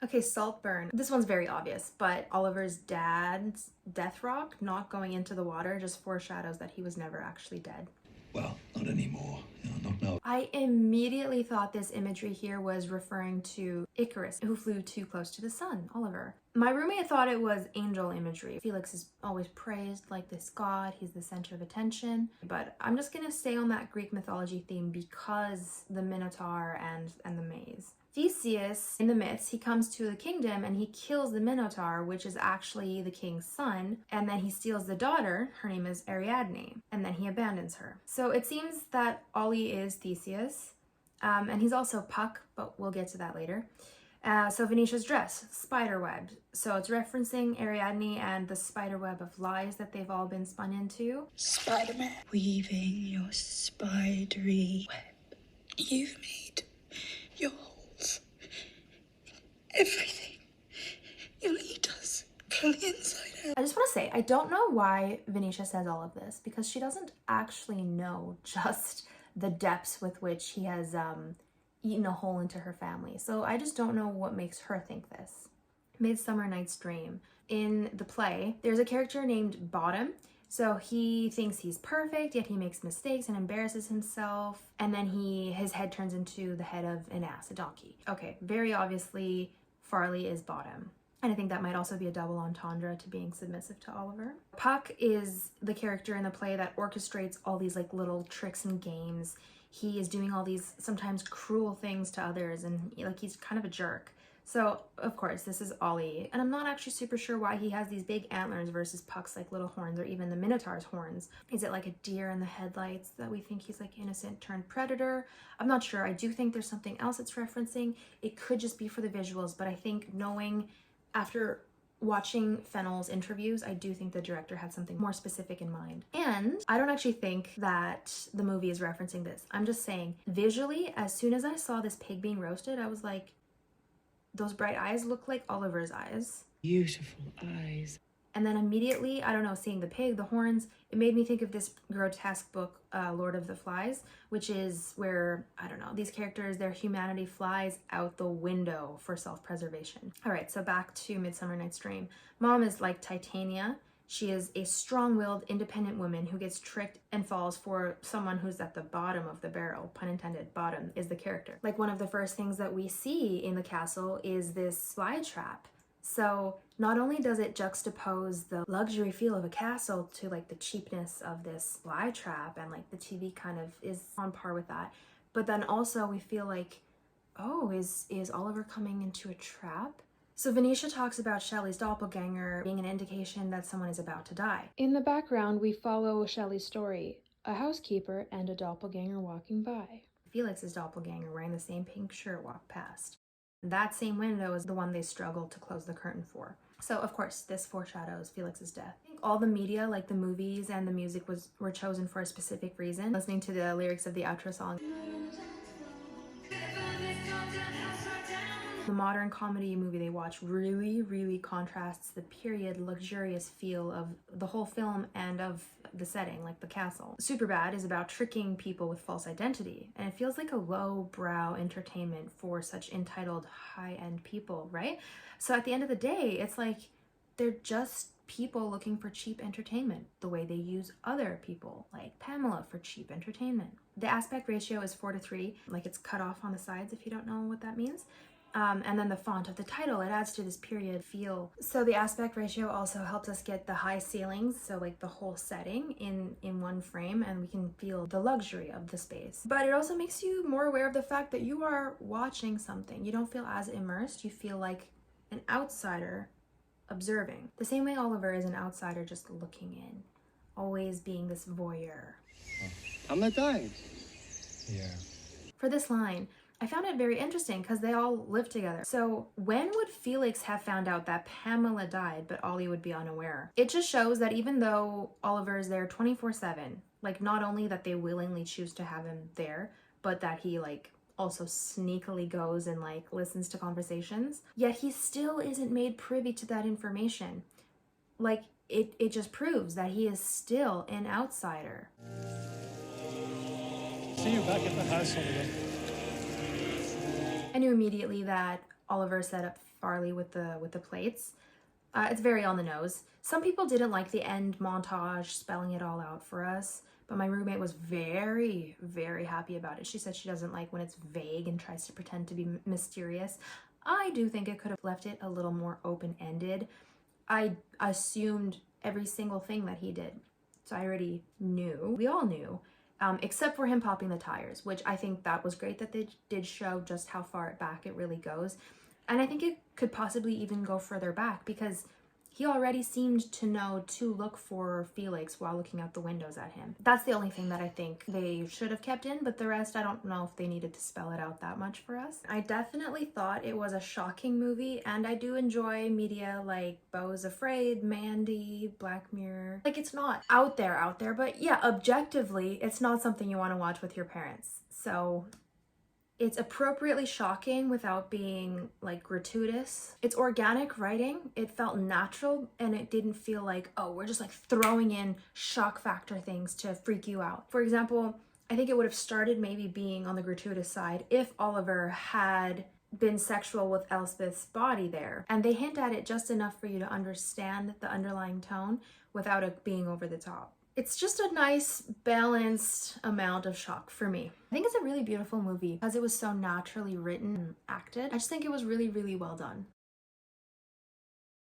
Okay, Saltburn. This one's very obvious, but Oliver's dad's death rock not going into the water just foreshadows that he was never actually dead. Well, not anymore. Not now. I immediately thought this imagery here was referring to Icarus, who flew too close to the sun, Oliver. My roommate thought it was angel imagery. Felix is always praised like this god, he's the center of attention. But I'm just gonna stay on that Greek mythology theme because the Minotaur and the maze. Theseus, in the myths, he comes to the kingdom and he kills the Minotaur, which is actually the king's son, and then he steals the daughter, her name is Ariadne, and then he abandons her. So it seems that Ollie is Theseus, and he's also Puck, but we'll get to that later. So Venetia's dress, spiderweb. So it's referencing Ariadne and the spiderweb of lies that they've all been spun into. Spider-Man, weaving your spidery web. You've made your holes in everything. You'll eat us from the inside out. I just want to say, I don't know why Venetia says all of this, because she doesn't actually know just the depths with which he has eaten a hole into her family. So I just don't know what makes her think this. Midsummer Night's Dream. In the play, there's a character named Bottom. So he thinks he's perfect, yet he makes mistakes and embarrasses himself. And then his head turns into the head of an ass, a donkey. Okay, very obviously, Farley is Bottom. And I think that might also be a double entendre to being submissive to Oliver. Puck is the character in the play that orchestrates all these like little tricks and games. He is doing all these sometimes cruel things to others, and like he's kind of a jerk. So of course this is Ollie, and I'm not actually super sure why he has these big antlers versus Puck's like little horns, or even the Minotaur's horns. Is it like a deer in the headlights that we think he's like innocent turned predator? I'm not sure. I do think there's something else it's referencing. It could just be for the visuals, but I think knowing after watching Fennell's interviews, I do think the director had something more specific in mind. And I don't actually think that the movie is referencing this. I'm just saying, visually, as soon as I saw this pig being roasted, I was like, those bright eyes look like Oliver's eyes. Beautiful eyes. And then immediately, I don't know, seeing the pig, the horns, it made me think of this grotesque book, Lord of the Flies, which is where, I don't know, these characters, their humanity flies out the window for self-preservation. All right, so back to Midsummer Night's Dream. Mom is like Titania. She is a strong-willed, independent woman who gets tricked and falls for someone who's at the bottom of the barrel. Pun intended, bottom is the character. Like one of the first things that we see in the castle is this fly trap. So not only does it juxtapose the luxury feel of a castle to like the cheapness of this fly trap, and like the TV kind of is on par with that, but then also we feel like, oh, is Oliver coming into a trap? So Venetia talks about Shelley's doppelganger being an indication that someone is about to die. In the background, we follow Shelley's story, a housekeeper and a doppelganger walking by. Felix's doppelganger wearing the same pink shirt walked past. That same window is the one they struggled to close the curtain for. So of course, this foreshadows Felix's death. I think all the media, like the movies and the music, were chosen for a specific reason. Listening to the lyrics of the outro song. The modern comedy movie they watch really contrasts the period luxurious feel of the whole film and of the setting, like the castle. Superbad is about tricking people with false identity, and it feels like a low-brow entertainment for such entitled high-end people, right? So at the end of the day, it's like they're just people looking for cheap entertainment, the way they use other people, like Pamela, for cheap entertainment. The aspect ratio is 4:3, like it's cut off on the sides if you don't know what that means. And then the font of the title, it adds to this period feel. So the aspect ratio also helps us get the high ceilings, so like the whole setting in one frame, and we can feel the luxury of the space. But it also makes you more aware of the fact that you are watching something. You don't feel as immersed, you feel like an outsider observing. The same way Oliver is an outsider just looking in, always being this voyeur. I'm not dying. Yeah. For this line, I found it very interesting because they all live together. So when would Felix have found out that Pamela died but Ollie would be unaware? It just shows that even though Oliver is there 24/7, like not only that they willingly choose to have him there, but that he like also sneakily goes and like listens to conversations, yet he still isn't made privy to that information. Like it just proves that he is still an outsider. See you back at the house, Oliver. I knew immediately that Oliver set up Farley with the plates. It's very on the nose. Some people didn't like the end montage spelling it all out for us, but my roommate was very, very happy about it. She said she doesn't like when it's vague and tries to pretend to be mysterious. I do think it could have left it a little more open-ended. I assumed every single thing that he did, so I already knew. We all knew, except for him popping the tires, which I think that was great that they did show just how far back it really goes. And I think it could possibly even go further back because he already seemed to know to look for Felix while looking out the windows at him. That's the only thing that I think they should have kept in, but the rest I don't know if they needed to spell it out that much for us. I definitely thought it was a shocking movie, and I do enjoy media like Beau is Afraid, Mandy, Black Mirror. Like, it's not out there, but yeah, objectively, it's not something you want to watch with your parents. So it's appropriately shocking without being like gratuitous. It's organic writing. It felt natural and it didn't feel like, oh, we're just like throwing in shock factor things to freak you out. For example, I think it would have started maybe being on the gratuitous side if Oliver had been sexual with Elspeth's body there. And they hint at it just enough for you to understand the underlying tone without it being over the top. It's just a nice, balanced amount of shock for me. I think it's a really beautiful movie because it was so naturally written and acted. I just think it was really, really well done.